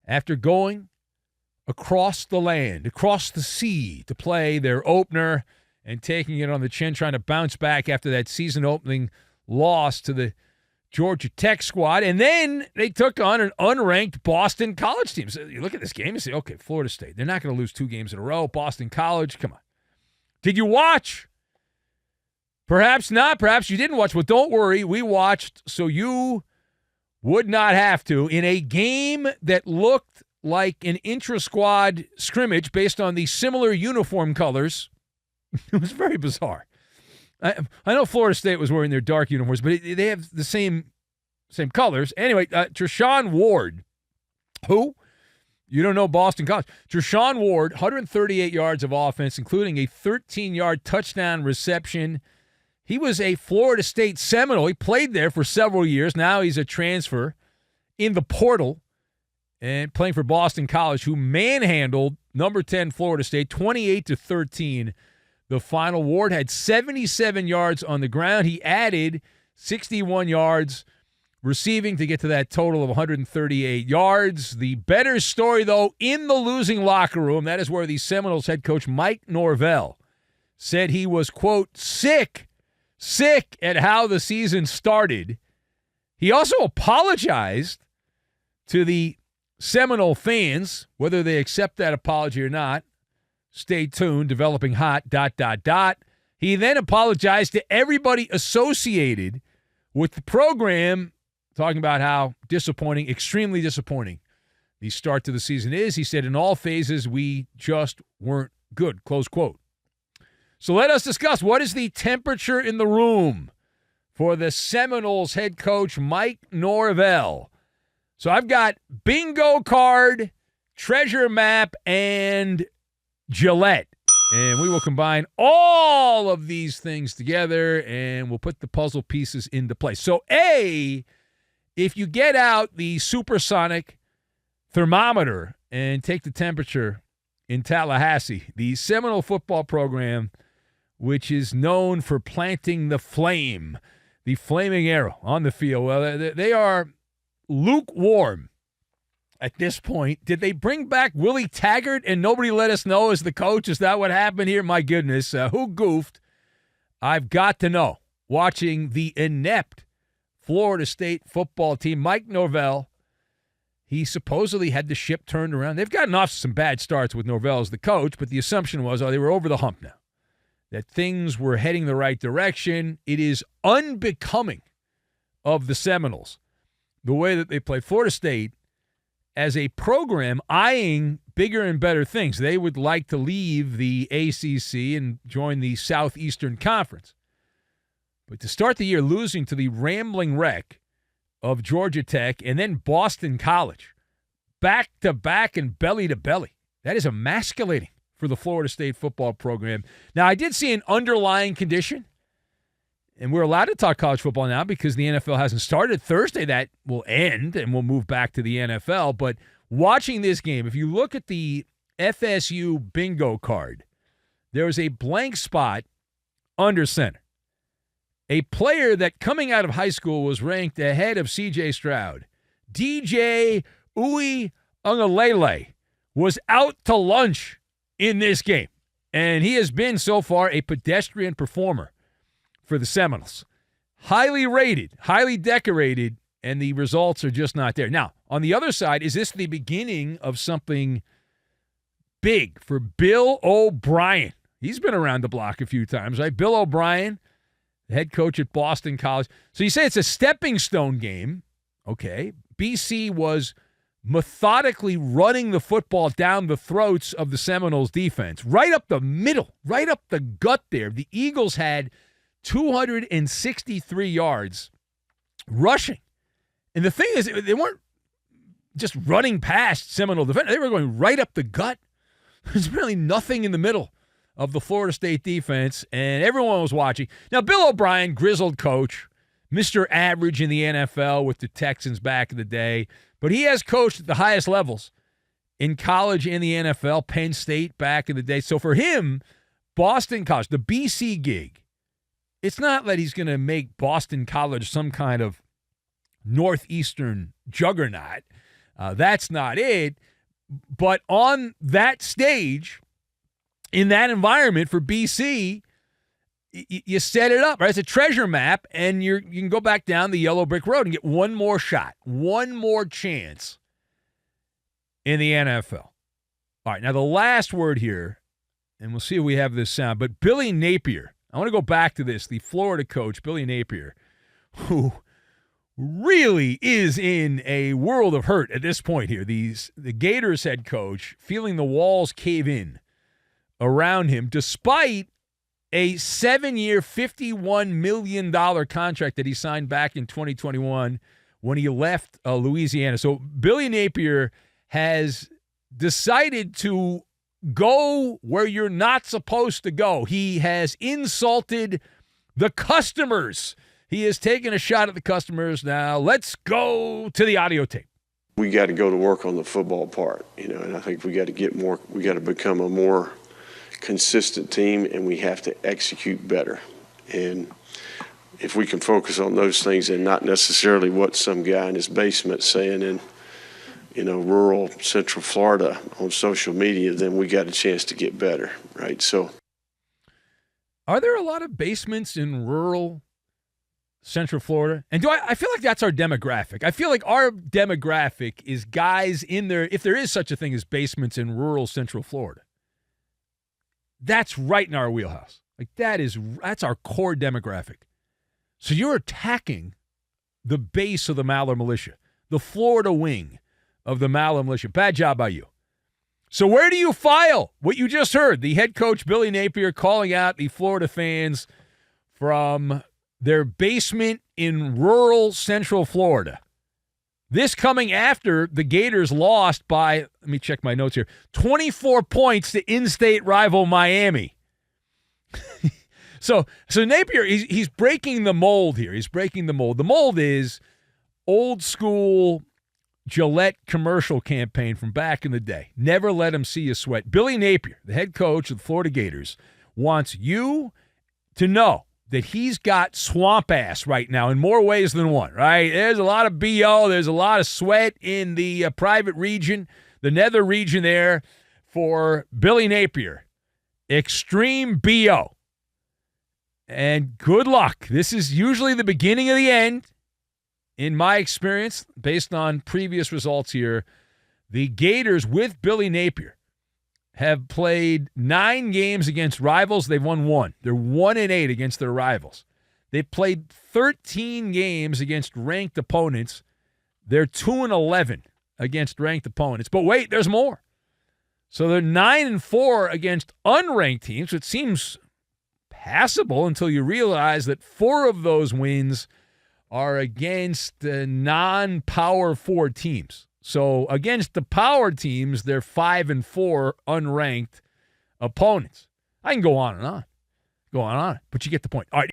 after going across the land, across the sea to play their opener and taking it on the chin, trying to bounce back after that season-opening loss to the Georgia Tech squad. And then they took on an unranked Boston College team. So you look at this game and say, okay, Florida State, they're not going to lose 2 games in a row. Boston College, come on. Did you watch? Perhaps not. Perhaps you didn't watch. But don't worry, we watched so you would not have to in a game that looked like an intra-squad scrimmage based on the similar uniform colors. It was very bizarre. I know Florida State was wearing their dark uniforms, but they have the same colors. Anyway, Treshaun Ward, who? You don't know Boston College. Treshaun Ward, 138 yards of offense, including a 13-yard touchdown reception. He was a Florida State Seminole. He played there for several years. Now he's a transfer in the portal and playing for Boston College, who manhandled number 10 Florida State 28-13. The final. Ward had 77 yards on the ground. He added 61 yards receiving to get to that total of 138 yards. The better story, though, in the losing locker room, that is where the Seminoles head coach Mike Norvell said he was, quote, sick at how the season started. He also apologized to the Seminole fans, whether they accept that apology or not. Stay tuned, developing hot, ... He then apologized to everybody associated with the program, talking about how disappointing, extremely disappointing the start to the season is. He said, in all phases, we just weren't good, close quote. So let us discuss, what is the temperature in the room for the Seminoles head coach Mike Norvell? So I've got bingo card, treasure map, and Gillette. And we will combine all of these things together, and we'll put the puzzle pieces into place. So A, if you get out the supersonic thermometer and take the temperature in Tallahassee, the Seminole football program, which is known for planting the flame, the flaming arrow on the field, well, they are lukewarm at this point. Did they bring back Willie Taggart and nobody let us know as the coach? Is that what happened here? My goodness, who goofed? I've got to know. Watching the inept Florida State football team, Mike Norvell, he supposedly had the ship turned around. They've gotten off some bad starts with Norvell as the coach, but the assumption was, they were over the hump now, that things were heading the right direction. It is unbecoming of the Seminoles, the way that they play. Florida State, as a program, eyeing bigger and better things. They would like to leave the ACC and join the Southeastern Conference. But to start the year losing to the rambling wreck of Georgia Tech and then Boston College, back-to-back and belly-to-belly, that is emasculating for the Florida State football program. Now, I did see an underlying condition, and we're allowed to talk college football now because the NFL hasn't started. Thursday, that will end, and we'll move back to the NFL. But watching this game, if you look at the FSU bingo card, there is a blank spot under center. A player that coming out of high school was ranked ahead of C.J. Stroud, DJ Uiagalelei, was out to lunch in this game. And he has been so far a pedestrian performer for the Seminoles. Highly rated, highly decorated, and the results are just not there. Now, on the other side, is this the beginning of something big for Bill O'Brien? He's been around the block a few times, right? Bill O'Brien, the head coach at Boston College. So you say it's a stepping stone game. Okay. BC was methodically running the football down the throats of the Seminoles defense, right up the middle, right up the gut there. The Eagles had 263 yards rushing. And the thing is, they weren't just running past Seminole defense. They were going right up the gut. There's really nothing in the middle of the Florida State defense, and everyone was watching. Now, Bill O'Brien, grizzled coach, Mr. Average in the NFL with the Texans back in the day, but he has coached at the highest levels in college and the NFL, Penn State back in the day. So for him, Boston College, the BC gig, it's not that he's going to make Boston College some kind of Northeastern juggernaut. That's not it. But on that stage, in that environment for BC, you set it up, right? It's a treasure map, and you can go back down the yellow brick road and get one more shot, one more chance in the NFL. All right, now the last word here, and we'll see if we have this sound, but Billy Napier. I want to go back to this, the Florida coach, Billy Napier, who really is in a world of hurt at this point here. The Gators head coach feeling the walls cave in around him, despite a 7-year, $51 million contract that he signed back in 2021 when he left Louisiana. So Billy Napier has decided to go where you're not supposed to go. He has insulted the customers. He has taken a shot at the customers. Now let's go to the audio tape. We got to go to work on the football part, and I think we got to become a more consistent team, and we have to execute better. And if we can focus on those things and not necessarily what some guy in his basement saying in rural Central Florida on social media, then we got a chance to get better, right? So, are there a lot of basements in rural Central Florida? And I feel like that's our demographic. I feel like our demographic is guys in there, if there is such a thing as basements in rural Central Florida. That's right in our wheelhouse. Like that's our core demographic. So you're attacking the base of the MALLER militia, the Florida wing of the MALLER militia. Bad job by you. So where do you file what you just heard? The head coach, Billy Napier, calling out the Florida fans from their basement in rural Central Florida. This coming after the Gators lost by, let me check my notes here, 24 points to in-state rival Miami. So Napier, he's breaking the mold here. He's breaking the mold. The mold is old school Gillette commercial campaign from back in the day. Never let him see you sweat. Billy Napier, the head coach of the Florida Gators, wants you to know that he's got swamp ass right now in more ways than one, right? There's a lot of BO. There's a lot of sweat in the private region, the nether region there for Billy Napier. Extreme BO. And good luck. This is usually the beginning of the end, in my experience, based on previous results here. The Gators with Billy Napier have played 9 games against rivals. They've won 1. They're 1-8 against their rivals. They've played 13 games against ranked opponents. They're 2-11 against ranked opponents. But wait, there's more. So they're 9-4 against unranked teams. It seems passable until you realize that 4 of those wins are against non-Power 4 teams. So against the power teams, they're 5-4 unranked opponents. I can go on and on. But you get the point. All right.